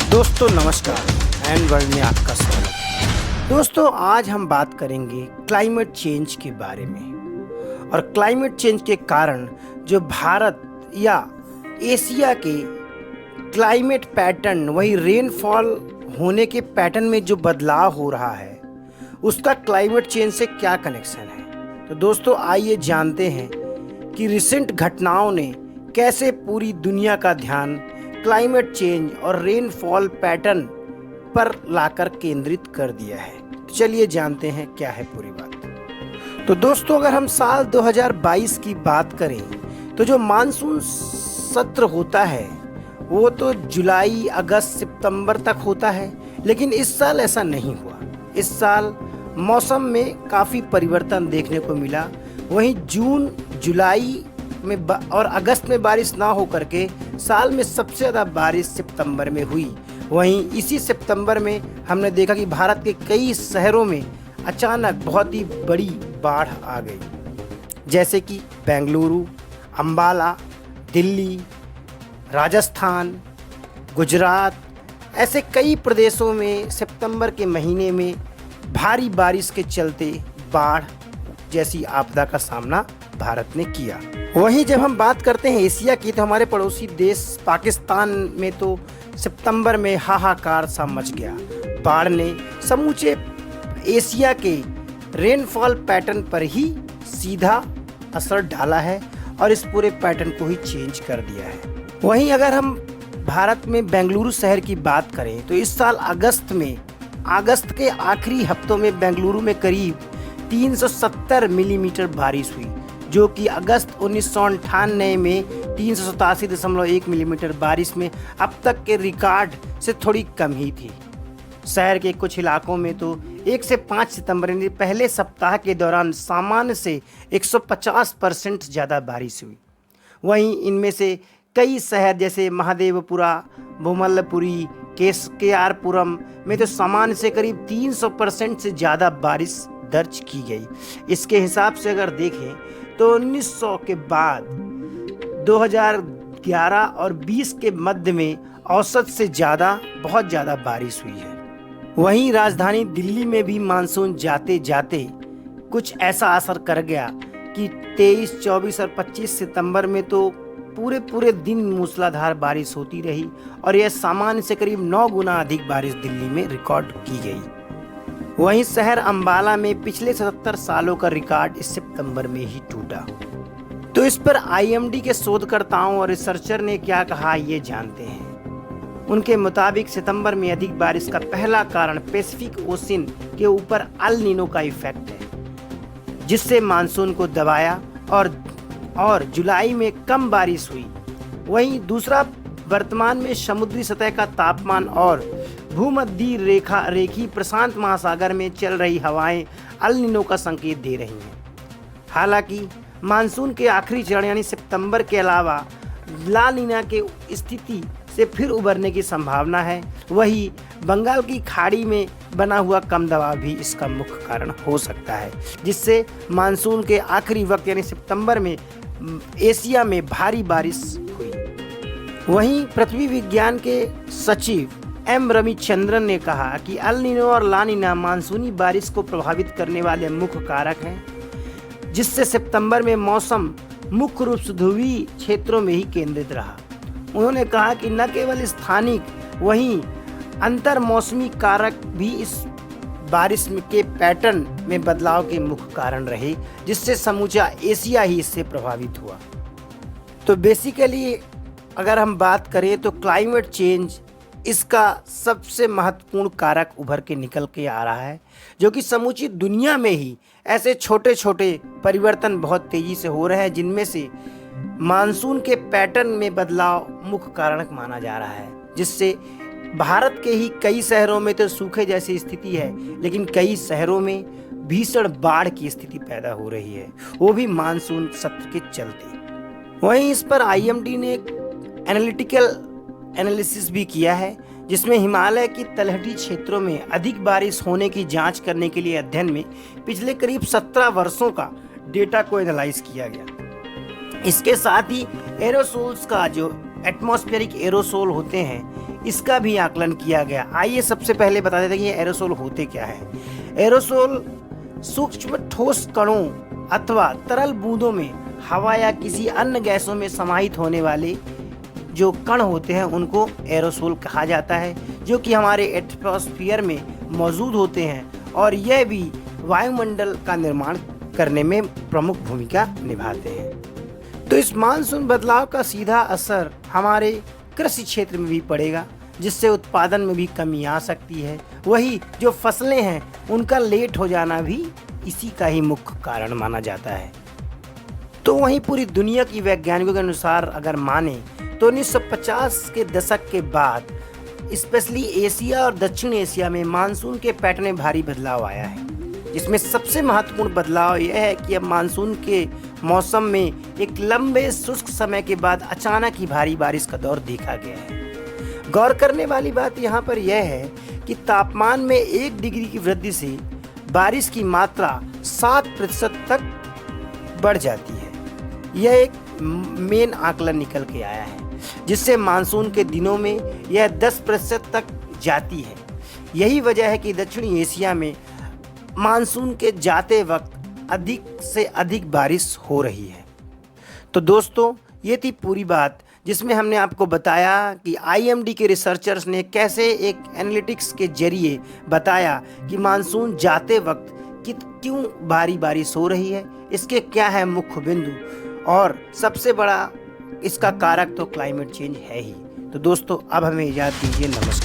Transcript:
दोस्तों नमस्कार and world में आपका स्वागत है। दोस्तों आज हम बात करेंगे क्लाइमेट चेंज के बारे में और क्लाइमेट चेंज के कारण जो भारत या एशिया के क्लाइमेट पैटर्न वही रेनफॉल होने के पैटर्न में जो बदलाव हो रहा है उसका क्लाइमेट चेंज से क्या कनेक्शन है। तो दोस्तों आइए जानते हैं कि रिसेंट घटनाओं ने कैसे पूरी दुनिया का ध्यान क्लाइमेट चेंज और रेनफॉल पैटर्न पर लाकर केंद्रित कर दिया है। तो चलिए जानते हैं क्या है पूरी बात। तो दोस्तों अगर हम साल 2022 की बात करें तो जो मानसून सत्र होता है वो तो जुलाई, अगस्त, सितंबर तक होता है, लेकिन इस साल ऐसा नहीं हुआ। इस साल मौसम में काफ़ी परिवर्तन देखने को मिला। वहीं जून, जुलाई में और अगस्त में बारिश ना हो करके साल में सबसे ज़्यादा बारिश सितंबर में हुई। वहीं इसी सितंबर में हमने देखा कि भारत के कई शहरों में अचानक बहुत ही बड़ी बाढ़ आ गई, जैसे कि बेंगलुरु, अंबाला, दिल्ली, राजस्थान, गुजरात, ऐसे कई प्रदेशों में सितंबर के महीने में भारी बारिश के चलते बाढ़ जैसी आपदा का सामना भारत ने किया। वहीं जब हम बात करते हैं एशिया की तो हमारे पड़ोसी देश पाकिस्तान में तो सितंबर में हाहाकार सा मच गया। बाढ़ ने समूचे एशिया के रेनफॉल पैटर्न पर ही सीधा असर डाला है और इस पूरे पैटर्न को ही चेंज कर दिया है। वहीं अगर हम भारत में बेंगलुरु शहर की बात करें तो इस साल अगस्त के आखिरी हफ्तों में बेंगलुरु में करीब 370 मिलीमीटर बारिश हुई, जो कि अगस्त 1998 में 387.1 मिलीमीटर बारिश में अब तक के रिकॉर्ड से थोड़ी कम ही थी। शहर के कुछ इलाकों में तो 1 से 5 सितंबर यानी पहले सप्ताह के दौरान सामान्य से 150% ज़्यादा बारिश हुई। वहीं इनमें से कई शहर जैसे महादेवपुरा, भूमल्लपुरी, केआरपुरम में तो सामान्य से करीब 300% से ज़्यादा बारिश दर्ज की गई। इसके हिसाब से अगर देखें तो 1900 के बाद 2011 और 20 के मध्य में औसत से बहुत ज़्यादा बारिश हुई है। वहीं राजधानी दिल्ली में भी मानसून जाते जाते कुछ ऐसा असर कर गया कि 23, 24 और 25 सितंबर में तो पूरे दिन मूसलाधार बारिश होती रही और यह सामान्य से करीब 9 गुना अधिक बारिश दिल्ली में रिकॉर्ड की गई। वहीं शहर अंबाला में पिछले 77 सालों का रिकॉर्ड इस सितंबर में ही टूटा। तो इस पर आईएमडी के शोधकर्ताओं और रिसर्चर ने क्या कहा ये जानते हैं। उनके मुताबिक सितंबर में अधिक बारिश का पहला कारण पैसिफिक ओशन के ऊपर अल नीनो का इफेक्ट है, जिससे मानसून को दबाया और जुलाई में कम बारिश हुई। वहीं दूसरा वर्तमान में समुद्री सतह का तापमान और भूमध्य रेखी प्रशांत महासागर में चल रही हवाएं अल नीनो का संकेत दे रही हैं। हालांकि मानसून के आखिरी चरण यानी सितंबर के अलावा ला नीना के स्थिति से फिर उबरने की संभावना है। वही बंगाल की खाड़ी में बना हुआ कम दबाव भी इसका मुख्य कारण हो सकता है, जिससे मानसून के आखिरी वक्त यानी सितंबर में एशिया में भारी बारिश हुई। वहीं पृथ्वी विज्ञान के सचिव एम रविचंद्रन ने कहा कि अल नीनो और ला नीना मानसूनी बारिश को प्रभावित करने वाले मुख्य कारक हैं, जिससे सितंबर में मौसम मुख्य रूप से ध्रुवीय क्षेत्रों में ही केंद्रित रहा। उन्होंने कहा कि न केवल स्थानिक वहीं अंतर मौसमी कारक भी इस बारिश के पैटर्न में बदलाव के मुख्य कारण रहे, जिससे समूचा एशिया ही इससे प्रभावित हुआ। तो बेसिकली अगर हम बात करें तो क्लाइमेट चेंज इसका सबसे महत्वपूर्ण कारक उभर के निकल के आ रहा है, जो कि समूची दुनिया में ही ऐसे छोटे छोटे परिवर्तन बहुत तेज़ी से हो रहे हैं, जिनमें से मानसून के पैटर्न में बदलाव मुख्य कारण माना जा रहा है, जिससे भारत के ही कई शहरों में तो सूखे जैसी स्थिति है, लेकिन कई शहरों में भीषण बाढ़ की स्थिति पैदा हो रही है, वो भी मानसून सत्र के चलते। वहीं इस पर आईएमडी ने एनालिटिकल एनालिसिस भी किया है, जिसमें हिमालय की तलहटी क्षेत्रों में अधिक बारिश होने की जांच करने के लिए अध्ययन में पिछले करीब 17 वर्षों का डेटा को एनालाइज किया गया। इसके साथ ही एरोसोल्स का जो एटमॉस्फेरिक एरोसोल होते हैं इसका भी आकलन किया गया। आइए सबसे पहले बता देते हैं कि ये एरोसोल होते क्या है। एरोसोल सूक्ष्म ठोस कणों अथवा तरल बूंदों में हवा या किसी अन्य गैसों में समाहित होने वाले जो कण होते हैं उनको एरोसोल कहा जाता है, जो कि हमारे एटमॉस्फेयर में मौजूद होते हैं और यह भी वायुमंडल का निर्माण करने में प्रमुख भूमिका निभाते हैं। तो इस मानसून बदलाव का सीधा असर हमारे कृषि क्षेत्र में भी पड़ेगा, जिससे उत्पादन में भी कमी आ सकती है। वही जो फसलें हैं उनका लेट हो जाना भी इसी का ही मुख्य कारण माना जाता है। तो वहीं पूरी दुनिया की वैज्ञानिकों के अनुसार अगर माने तो 1950 के दशक के बाद स्पेशली एशिया और दक्षिण एशिया में मानसून के पैटर्न में भारी बदलाव आया है, जिसमें सबसे महत्वपूर्ण बदलाव यह है कि अब मानसून के मौसम में एक लंबे शुष्क समय के बाद अचानक ही भारी बारिश का दौर देखा गया है। गौर करने वाली बात यहाँ पर यह है कि तापमान में 1 डिग्री की वृद्धि से बारिश की मात्रा 7% तक बढ़ जाती है। यह एक मेन आकलन निकल के आया है, जिससे मानसून के दिनों में यह 10% तक जाती है। यही वजह है कि दक्षिणी एशिया में मानसून के जाते वक्त अधिक से अधिक बारिश हो रही है। तो दोस्तों, ये थी पूरी बात जिसमें हमने आपको बताया कि IMD के रिसर्चर्स ने कैसे एक एनालिटिक्स के जरिए बताया कि मानसून जाते वक्त क्यों भारी बारिश हो रही है, इसके क्या है मुख्य बिंदु, और सबसे बड़ा इसका कारक तो क्लाइमेट चेंज है ही। तो दोस्तों, अब हमें इजाज़त दीजिए। नमस्कार।